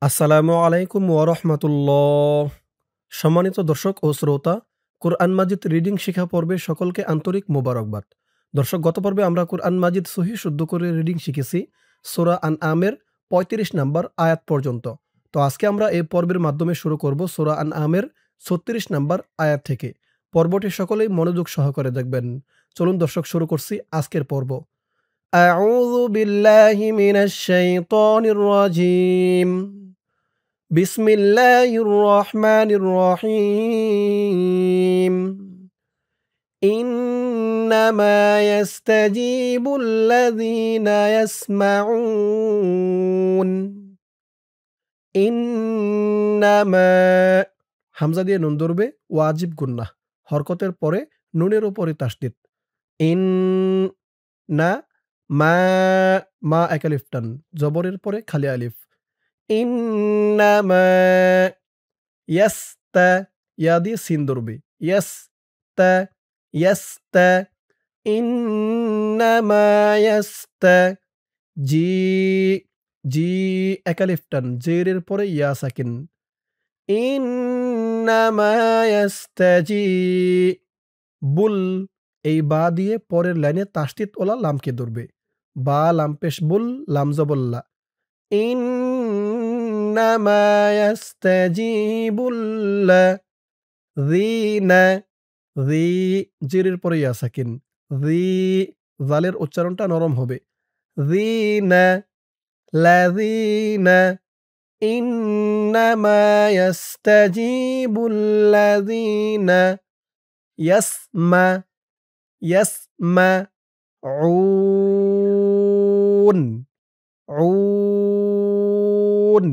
আসসালামু আলাইকুম ওয়া রাহমাতুল্লাহ। সম্মানিত দর্শক ও শ্রোতা, কোরআন মাজিদ রিডিং শিখা পর্বে সকলকে আন্তরিক মোবারকবাদ। দর্শক, গত পর্বে আমরা কোরআন মাজিদ সহি শুদ্ধ করে রিডিং শিখেছি সূরা আনআমের ৩৫ নাম্বার আয়াত পর্যন্ত। তো আজকে আমরা এই পর্বের মাধ্যমে শুরু করব সূরা আনআমের ৩৬ নাম্বার আয়াত থেকে। পর্বটি সকলেই মনোযোগ সহকারে দেখবেন। চলুন দর্শক, শুরু করছি আজকের পর্ব। আউযু বিল্লাহি মিনাশ শাইতানির রাজীম। বিসমিল্লাহির রহমানির রহিম। ইন্নামা ইয়াস্তাজিবুল্লাযীনা ইয়াসমাউন। ইন্নামা, হামজা দিয়ে নুন ধরবে, ওয়াজিব গুন্নাহ। হরকতের পরে নুনের উপরে তাসদীদ। ইন, না, মা, মা এক আলিফ টান, জবরের পরে খালি আলিফ। ইন্নামা ইয়াস্তা, ইয়া দিয়ে সিন ধরবে। ইয়াস্তা, ইয়াস্তা, ইন্নামা ইয়াস্তা, জি, জি এক আলিফ টান, জেরের পরে ইয়া সাকিন। ইন্নামা ইয়াস্তাজি, বুল, এই বা দিয়ে পরের লাইনে তাসদীদ ওলা লামকে ধরবে। বা লাম পেশ বুল, লাম জবল্লা। ইন্নামা ইয়াস্তাজিবুল্লা যিনা, জি, জিরের পরে ইয়া সাকিন। জি, জালের উচ্চারণটা নরম হবে। যিনা, লাযীনা, ইন্নামা ইয়াস্তাজিবুল্লাযীনা ইয়াসমা, ইয়াসমাউন, উন।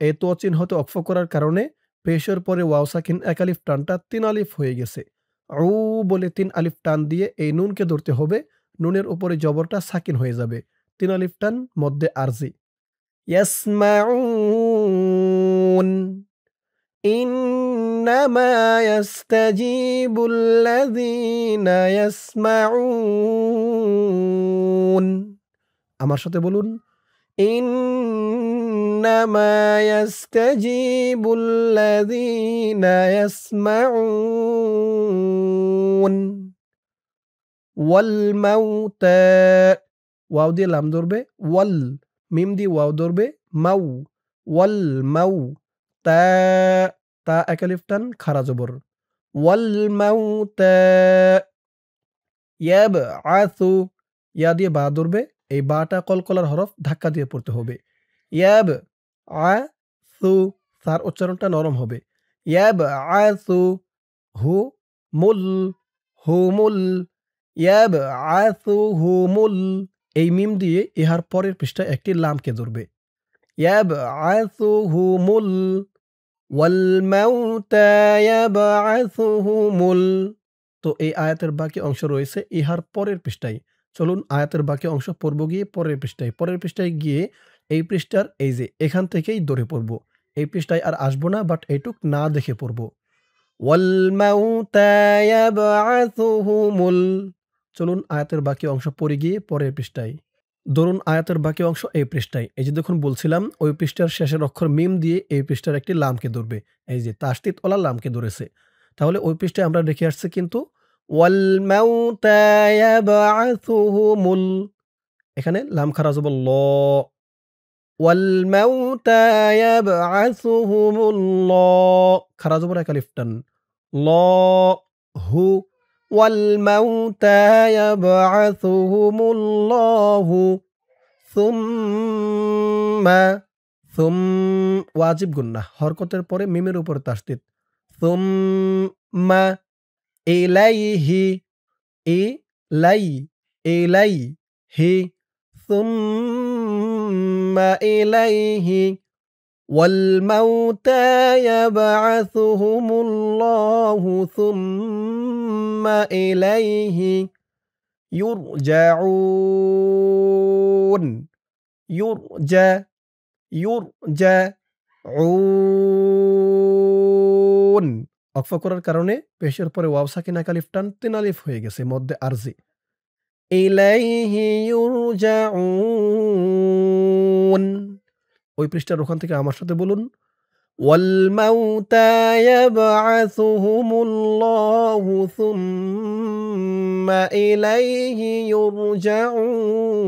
এই তো চিহ্নতে অক্ফ করার কারণে পেশের পরে ওয়াও সাকিন এক আলিফ টানটা ৩ আলিফ হয়ে গেছে। উ বলে ৩ আলিফ টান দিয়ে এই নুনকে ধরতে হবে। নুনের উপরে জবরটা সাকিন হয়ে যাবে। ৩ আলিফ টান মধ্যে আরজি। ইয়াসমাউন। ইন্নামা ইয়াস্তাজিবুল্লাযীনা ইয়াসমাউন। আমার সাথে বলুন, ইন্নামা ইয়াস্তাজিবুল্লাযীনা ইয়াসমাউন। ওয়াল মাউতা, ওয়াও দিয়ে লাম ধরবে, ওয়াল, মিম দিয়ে ওয়াও ধরবে, মাউ, ওয়াল মাউ, তা, তা এক আলিফ টান, খারা জবর। ওয়াল মাউতা ইয়াবআসু, ইয়া দিয়ে বা ধরবে, এই বাটা কলকলার হরফ, ধাক্কা দিয়ে পড়তে হবে। ইয়াবআসু, তার উচ্চারণটা নরম হবে। ইয়াবআসু, হু মুল, হুমুল, ইয়াবআসুহুমুল, এই মিম দিয়ে ইহার পরের পৃষ্ঠায় একটি লামকে ধরবে। ইয়াবআসুহুমুল, ওয়াল মাউতা ইয়াবআসুহুমুল। তো এই আয়াতের বাকি অংশ রয়েছে ইহার পরের পৃষ্ঠায়। চলুন আয়াতের বাকি অংশ পড়ব গিয়ে পরের পৃষ্ঠায়। পরের পৃষ্ঠায় গিয়ে এই পৃষ্ঠার এই যে এখান থেকেই ধরে পড়ব। এই পৃষ্ঠায় আর আসবো না, বাট এইটুক না দেখে পড়ব। ওয়াল মাউতা ইয়াবআসুহুমুল। চলুন আয়াতের বাকি অংশ পড়ে গিয়ে পরের পৃষ্ঠায়। ধরুন আয়াতের বাকি অংশ এই পৃষ্ঠায়। এই যে দেখুন বলছিলাম, ওই পৃষ্ঠার শেষের অক্ষর মিম দিয়ে এই পৃষ্ঠার একটি লামকে ধরবে। এই যে তাসদীদ ওলা লামকে ধরেছে। তাহলে ওই পৃষ্ঠায় আমরা রেখে আসছি কিন্তু ওয়াল মাউতা ইয়াবআসুহুমুল, এখানে লাম খারা জবর ল। ওয়াল মাউতা ইয়াবআসুহুমুল, খারা জবর এক আলিফ টান, ল, হু, ওয়াল মাউতা ইয়াবআসুহুমুল্লাহু সুম্মা, সুম, ওয়াজিব গুন্নাহ, হরকতের পরে মিমের উপরে তাসদীদ। সুম্মা ইলাইহি, ইলাই, ইলাইহি, সুম্মা ইলাইহি, ওয়াল মাউতা ইয়াবআসুহুমুল্লাহু সুম্মা ইলাইহি ইউরজাউন। ইউরজা, ইউরজাউন। ওয়াকফ করার কারণে পেশের পরে ওয়াও সাকিন এক আলিফ টান, ৩ আলিফ হয়ে গেছে, মধ্যে আরজি। ইলাইহি ইউরজাউন। ওই পৃষ্ঠার ওখান থেকে আমার সাথে বলুন, والموتى يبعثهم الله ثم إليه يرجعون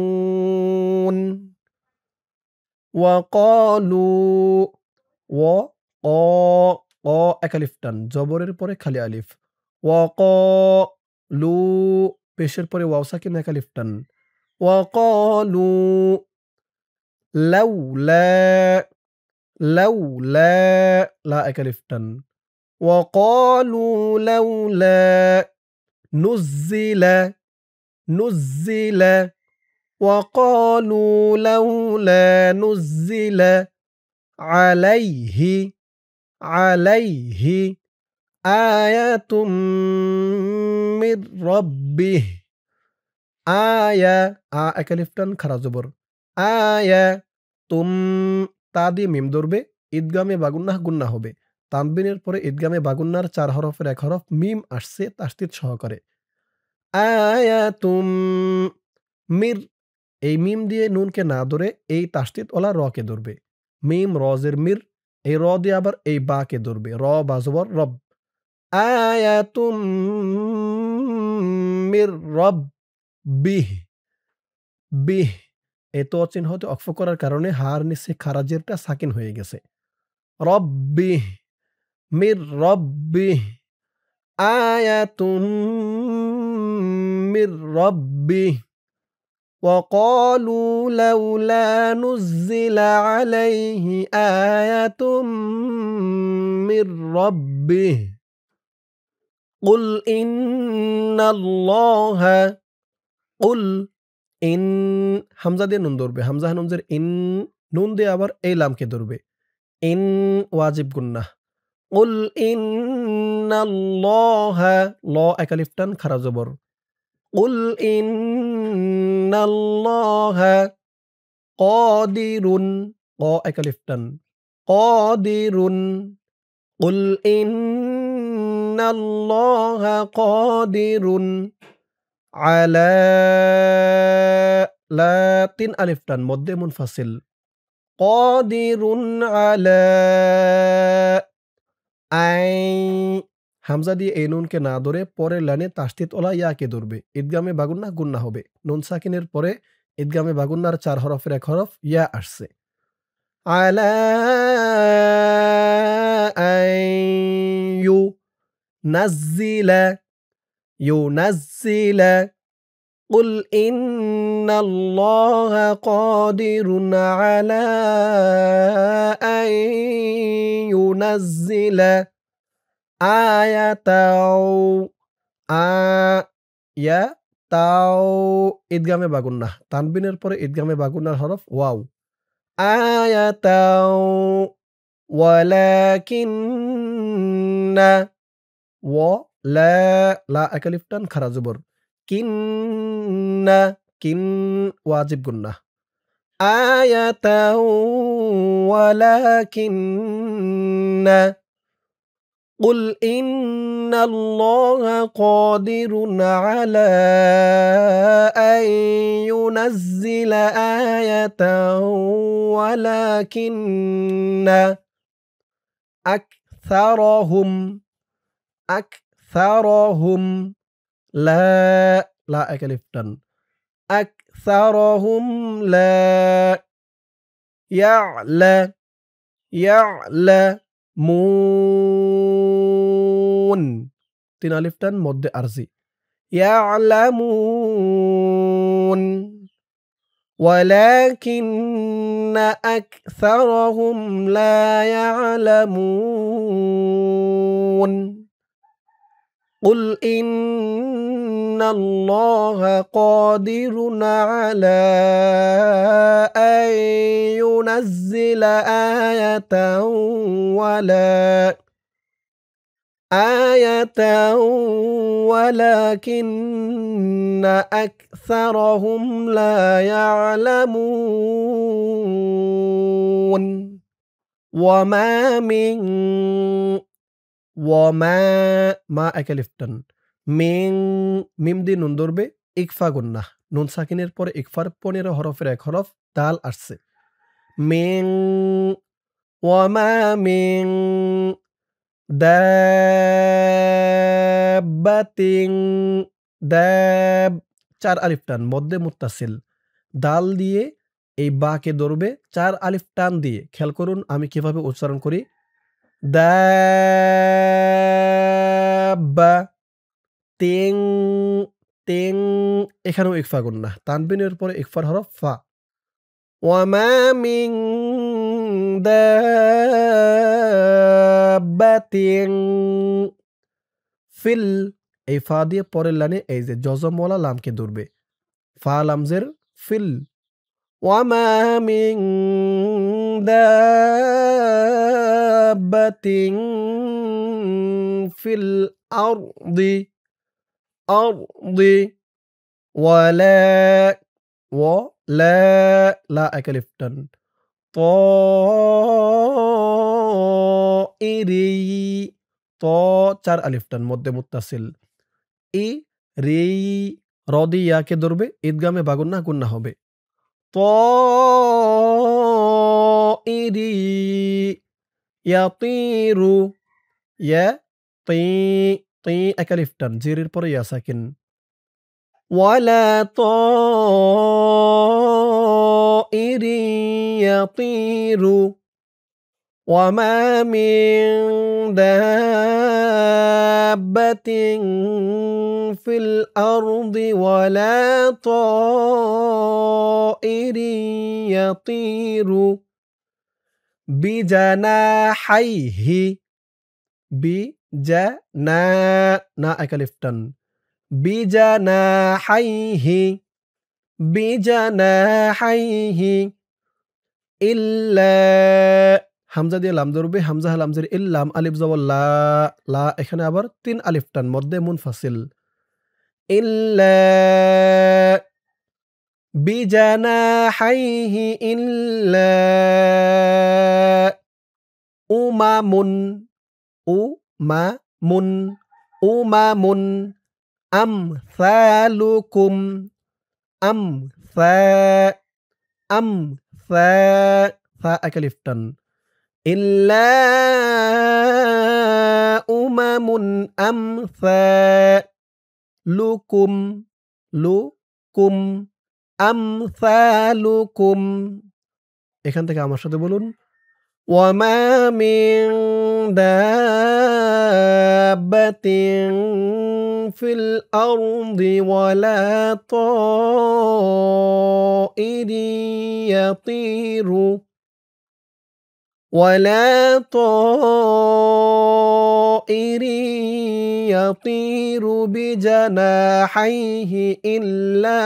وقالوا و ق ক এক আলিফ টান, জবরের পরে খালি আলিফ। ওয়াকালু পেশের পরে ওয়াও সাকিন এক আলিফ টান। ওয়াকালু লাউলা লাউলা লা এক আলিফ টান। ওয়াকালু লাউলা নুজ্জিলা নুজ্জিলা ওয়াকালু লাউলা নুজ্জিলা আলাইহি আলাইহি আয়াতুম মির রাব্বিহ আয়া আ এক আলিফ টান খারা জবর আয়া তুম তা দিয়ে মিম ধরবে, ঈদগামে বাগুন্নাহ গুন্না হবে। তানবিনের পরে ঈদগামে বাগুন্নার ৪ হরফের ১ হরফ মিম আসছে তাসদীদ সহকারে। আয়াতুম মির, এই মিম দিয়ে নুনকে না ধরে এই তাসদীদ ওলা র কে ধরবে। মিম রজের মির, এই র দিয়ে আবার এই বা কে ধরবে। র বা জবর রব। আয়াতুম মির রব্বিহ বিহ, এই ত চিহ্ন হতে অক্ফ করার কারণে হার নিচে খারাজেরটা সাকিন হয়ে গেছে। রব্বিহ মির রব্বিহ আয়াতুম মির রব্বিহ وقالوا لولا نزل عليه آية من ربه قل إن الله قل ইন হামজা দিয়ে নুন ধরবে, হামজা নুনজের ইন, নুন দিয়ে আবার এই লামকে ধরবে। ইন ওয়াজিব গুন্নাহ। কুল ইন্নাল্লাহা ল এক আলিফ টান খারা জবর। কুল ইন্নাল্লাহা কাদিরুন ক এক আলিফ টান কাদিরুন কুল ইন্নাল্লাহা কাদিরুন আলা লা ৩ আলিফ টান মধ্যে মুনফাসিল কাদিরুন আলা আই, হামজা দিয়ে এই নুনকে না ধরে পরের লাইনে তাসদীদ ওলা ইয়াকে ধরবে। ঈদগামে বাগুন্না গুন্না হবে। নুন সাকিনের পরে ঈদগামে বাগুন্নার ৪ হরফের ১ হরফ ইয়া আসছে। আলা আইয়ু নাজ্জিলা ইউনাজ্জিলা قل إن الله قادر على أن ينزل آية আয়াতাও ঈদগামে বাগুন্নাহ, তানবিনের পরে ঈদগামে বাগুন্নার হরফ ওয়াও। আয়াতাও ওয়ালাকিন্না লা লা এক আলিফ টান খারা জবর। কিন্না কিন ওয়াজিব গুন্নাহ। আয়াতাও ওয়ালাকিন্না قل إن الله قادر على أن ينزل آية ولكن أكثرهم لا এক আলিফ টান أكثرهم لا يعلمون ৩ আলিফ টান মধ্যে আরজি يعلمون ولكن أكثرهم لا يعلمون قل إن الله قادر على أن ينزل آية ولكن أكثرهم لا يعلمون وما من ওয়ামা মা এক আলিফ টান মিং মিম দিয়ে নুন ধরবে, ইকফা গুন্নাহ। নুন সাকিনের পরে ইকফার ১৫ হরফের ১ হরফ দাল আসছে। মিং ওয়ামা মিং দাব্বাতিং দাব ৪ আলিফ টান মধ্যে মুত্তাসিল। দাল দিয়ে এই বাকে ধরবে ৪ আলিফ টান দিয়ে। খেয়াল করুন আমি কিভাবে উচ্চারণ করি। দাব্বা তিং তিং এখানেও ইকফা গুন্নাহ। তানবিনের পরে ইকফার হরফ ফা। ওয়ামা মিন দাব্বাতিং ফিল এই ফা দিয়ে পরের লাইনে এই যে জজমওয়ালা লামকে ধরবে। ফা লামজের ফিল। ওয়ামা মিন দাব্বাতিং ফিল আরদি আরদি ওয়ালা ওয়ালা লা এক আলিফ টান তাইরি ত ৪ আলিফ টান মধ্যে মুত্তাসিল। ই রি র দিয়ে ইয়াকে ধরবে ঈদগামে বা গুন্নাহ গুন্নাহ হবে। তাইরি ইয়াতিরু ইয়া তি তি এক আলিফ টান জেরের পরে ইয়া সাকিন। ওয়ালা তাইরি ইয়াতিরু ওয়ামা মিন দাব্বাতিন ফিল আরদি ওয়ালা তাইরি ইয়াতিরু বিজানাহাইহি বিজানা না এক আলিফ টান বিজানাহাইহি বিজানাহাইহি ইল্লা হামজা দিয়ে লাম ধরবে। হামজা লামজের ইল্লাম আলিফ জবর লা লা এখানে আবার ৩ আলিফ টান মধ্যে মুনফাসিল। ইল্লা বিজানাহাইহি ইল্লা উমামুন উমামুন উমামুন আমসালুকুম আমসা আমসা ফা এক আলিফ টান ইল্লা উমামুন আমসালুকুম লুকুম আমসালুকুম। এখান থেকে আমার সাথে বলুন ওয়ামা মিন দাব্বাতিন ফিল আরদি ওয়ালা তাইরি ইয়াতিরু ওয়ালা তাইরি ইয়াতিরু বিজানাহাইহি ইল্লা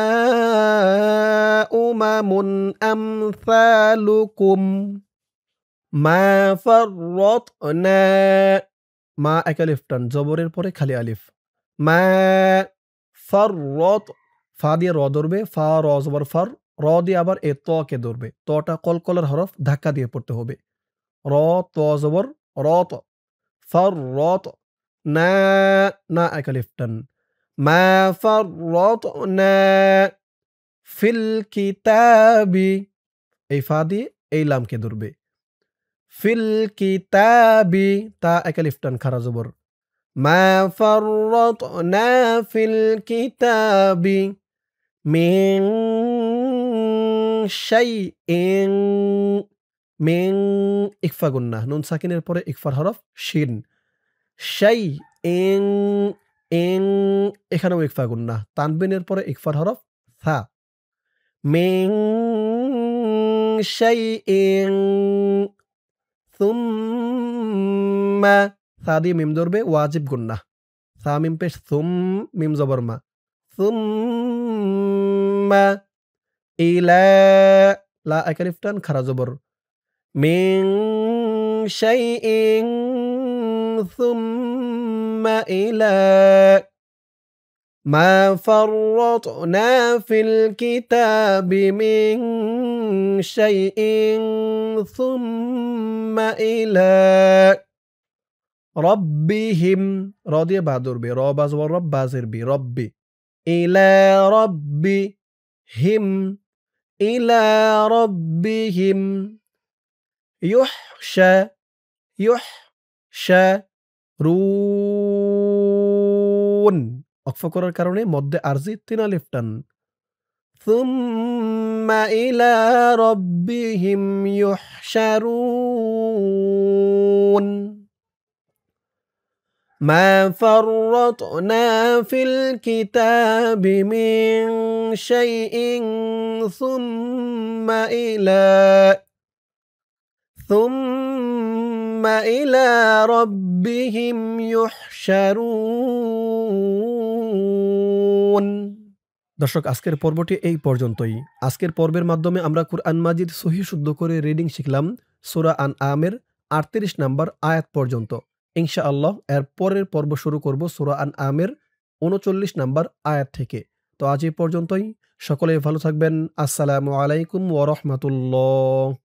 উমামুন আমসালুকুম মা ফাররাতনা মা এক আলিফ টান জবরের পরে খালি আলিফ মা ফাররাত ফা দিয়ে র ধরবে ফা র জবর ফার র দিয়ে আবার এ ত কে ধরবে তটা কলকলার হরফ ধাক্কা দিয়ে পড়তে হবে র ত জবর রত ফাররাত না না এক আলিফ টান মা ফাররাতনা ফিল কিতাবি এই ফা দিয়ে এই লামকে ধরবে ফিল কিতাবি তা এক আলিফ টান খারা জবর মা ফাররাতনা ফিল কিতাবি মিন শাইইন মিন ইকফা গুন্নাহ নুন সাকিনের পরে ইকফার হরফ শিন শাইইন ইন এখানেও ইকফা গুন্নাহ তানবিনের পরে ইকফার হরফ সা মিন শাইইন সুম্মা সা দিয়ে মিম ধরবে ওয়াজিব গুন্নাহ সা মিম পেশ সুম মিম জবর মা সুম্মা ইলা লা এক আলিফ টান খারা জবর মিন শাইইন সুম্মা ইলা মা ফাররাতনা ফিল কিতাবি মিন শাইইন সুম্মা ইলা রব্বিহিম র দিয়ে বা ধরবে র বা জবর রব বা জের বি রব্বি ইলা রব্বি হিম ইলা রব্বিহিম ইউহশা ইউহশারুন ওকফ করার কারণে মধ্যে আরজি ৩ আলিফ টান। সুম্মা ইলা রাব্বিহিম ইউহশারুন মা ফাররাতনা ফিল কিতাবি মিন শাইইন সুম্মা ইলা রাব্বিহিম ইউহশারুন। দর্শক, আজকের পর্বটি এই পর্যন্তই। আজকের পর্বের মাধ্যমে আমরা কুরআন মাজিদ সহিহ শুদ্ধ করে রিডিং শিখলাম সূরা আনআমের ৩৮ নাম্বার আয়াত পর্যন্ত। ইনশাআল্লাহ এর পরের পর্ব শুরু করব সূরা আনআমের ৩৯ নাম্বার আয়াত থেকে। তো আজ এই পর্যন্তই। সকলেই ভালো থাকবেন। আসসালামু আলাইকুম ওয়া রাহমাতুল্লাহ।